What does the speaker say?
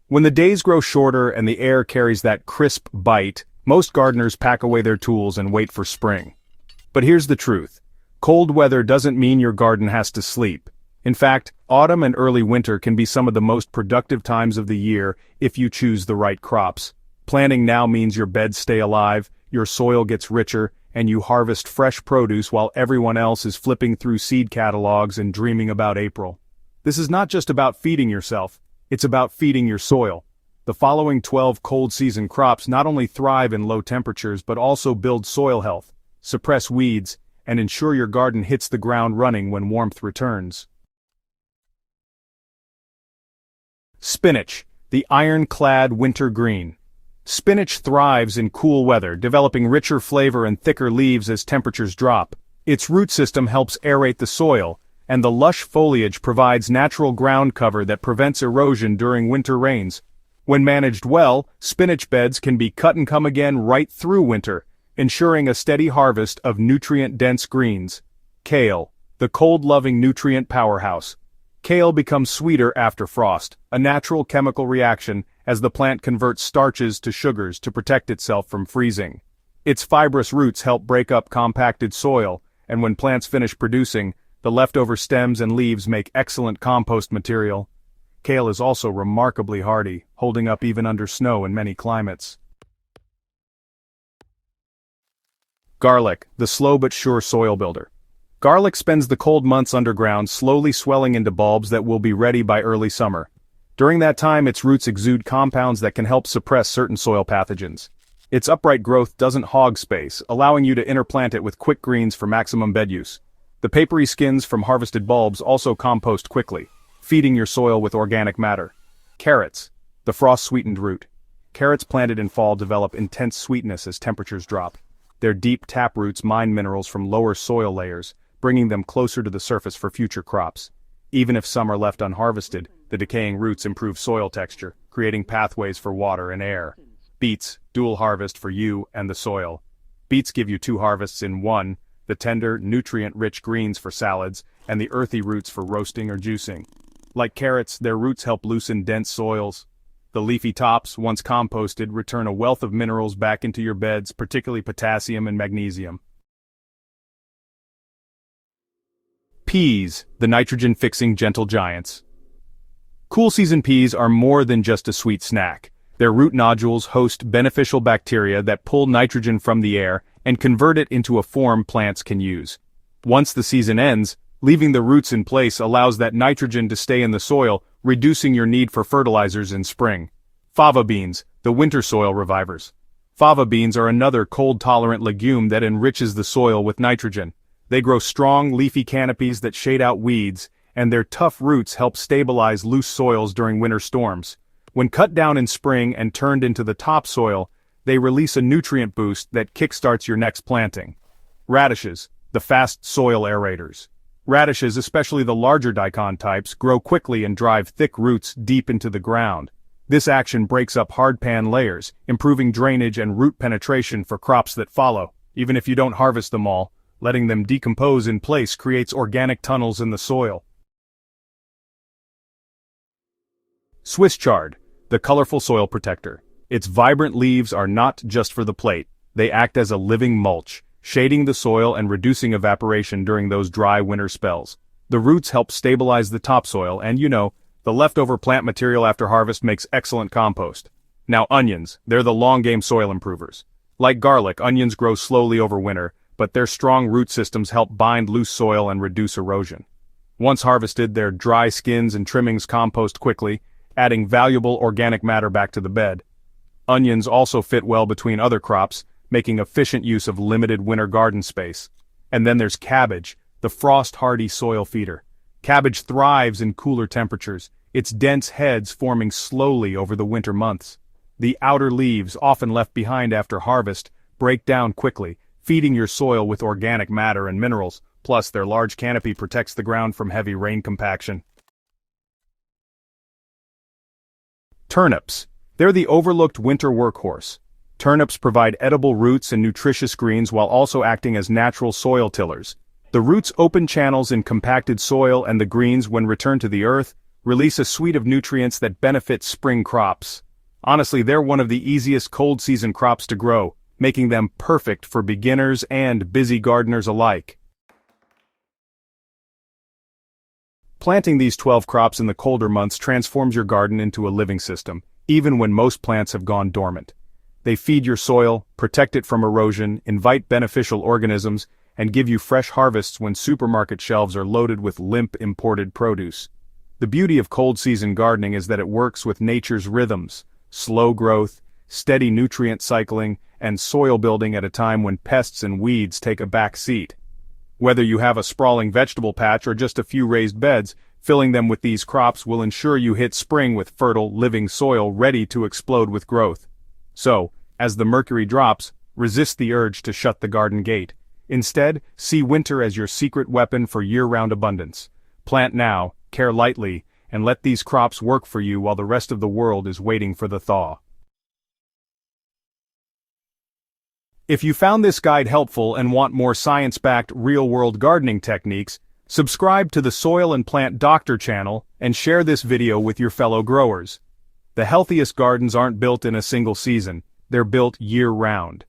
When the days grow shorter and the air carries that crisp bite, most gardeners pack away their tools and wait for spring. But here's the truth. Cold weather doesn't mean your garden has to sleep. In fact, autumn and early winter can be some of the most productive times of the year if you choose the right crops. Planting now means your beds stay alive, your soil gets richer, and you harvest fresh produce while everyone else is flipping through seed catalogs and dreaming about April. This is not just about feeding yourself, it's about feeding your soil. The following 12 cold season crops not only thrive in low temperatures but also build soil health, suppress weeds, and ensure your garden hits the ground running when warmth returns. Spinach, the iron-clad winter green. Spinach thrives in cool weather, developing richer flavor and thicker leaves as temperatures drop. Its root system helps aerate the soil, and the lush foliage provides natural ground cover that prevents erosion during winter rains. When managed well, spinach beds can be cut and come again right through winter, ensuring a steady harvest of nutrient-dense greens. Kale, the cold-loving nutrient powerhouse. Kale becomes sweeter after frost, a natural chemical reaction as the plant converts starches to sugars to protect itself from freezing. Its fibrous roots help break up compacted soil, and when plants finish producing, the leftover stems and leaves make excellent compost material. Kale is also remarkably hardy, holding up even under snow in many climates. Garlic, the slow but sure soil builder. Garlic spends the cold months underground, slowly swelling into bulbs that will be ready by early summer. During that time, its roots exude compounds that can help suppress certain soil pathogens. Its upright growth doesn't hog space, allowing you to interplant it with quick greens for maximum bed use. The papery skins from harvested bulbs also compost quickly, feeding your soil with organic matter. Carrots, the frost-sweetened root. Carrots planted in fall develop intense sweetness as temperatures drop. Their deep tap roots mine minerals from lower soil layers, bringing them closer to the surface for future crops. Even if some are left unharvested, the decaying roots improve soil texture, creating pathways for water and air. Beets, dual harvest for you and the soil. Beets give you two harvests in one, the tender, nutrient-rich greens for salads, and the earthy roots for roasting or juicing. Like carrots, their roots help loosen dense soils. The leafy tops, once composted, return a wealth of minerals back into your beds, particularly potassium and magnesium. Peas, the nitrogen-fixing gentle giants. Cool season peas are more than just a sweet snack. Their root nodules host beneficial bacteria that pull nitrogen from the air and convert it into a form plants can use. Once the season ends, leaving the roots in place allows that nitrogen to stay in the soil, reducing your need for fertilizers in spring. Fava beans, the winter soil revivers. Fava beans are another cold-tolerant legume that enriches the soil with nitrogen. They grow strong, leafy canopies that shade out weeds, and their tough roots help stabilize loose soils during winter storms. When cut down in spring and turned into the topsoil, they release a nutrient boost that kickstarts your next planting. Radishes, the fast soil aerators. Radishes, especially the larger daikon types, grow quickly and drive thick roots deep into the ground. This action breaks up hardpan layers, improving drainage and root penetration for crops that follow. Even if you don't harvest them all, letting them decompose in place creates organic tunnels in the soil. Swiss chard, the colorful soil protector. Its vibrant leaves are not just for the plate, they act as a living mulch, shading the soil and reducing evaporation during those dry winter spells. The roots help stabilize the topsoil and, the leftover plant material after harvest makes excellent compost. Now onions, they're the long-game soil improvers. Like garlic, onions grow slowly over winter, but their strong root systems help bind loose soil and reduce erosion. Once harvested, their dry skins and trimmings compost quickly, adding valuable organic matter back to the bed. Onions also fit well between other crops, making efficient use of limited winter garden space. And then there's cabbage, the frost-hardy soil feeder. Cabbage thrives in cooler temperatures, its dense heads forming slowly over the winter months. The outer leaves, often left behind after harvest, break down quickly, feeding your soil with organic matter and minerals, plus their large canopy protects the ground from heavy rain compaction. Turnips. They're the overlooked winter workhorse. Turnips provide edible roots and nutritious greens while also acting as natural soil tillers. The roots open channels in compacted soil and the greens, when returned to the earth, release a suite of nutrients that benefit spring crops. Honestly, they're one of the easiest cold season crops to grow, making them perfect for beginners and busy gardeners alike. Planting these 12 crops in the colder months transforms your garden into a living system, even when most plants have gone dormant. They feed your soil, protect it from erosion, invite beneficial organisms, and give you fresh harvests when supermarket shelves are loaded with limp imported produce. The beauty of cold season gardening is that it works with nature's rhythms: slow growth, steady nutrient cycling, and soil building at a time when pests and weeds take a back seat. Whether you have a sprawling vegetable patch or just a few raised beds, filling them with these crops will ensure you hit spring with fertile, living soil ready to explode with growth. So, as the mercury drops, resist the urge to shut the garden gate. Instead, see winter as your secret weapon for year-round abundance. Plant now, care lightly, and let these crops work for you while the rest of the world is waiting for the thaw. If you found this guide helpful and want more science-backed, real-world gardening techniques, subscribe to the Soil and Plant Doctor channel and share this video with your fellow growers. The healthiest gardens aren't built in a single season, they're built year-round.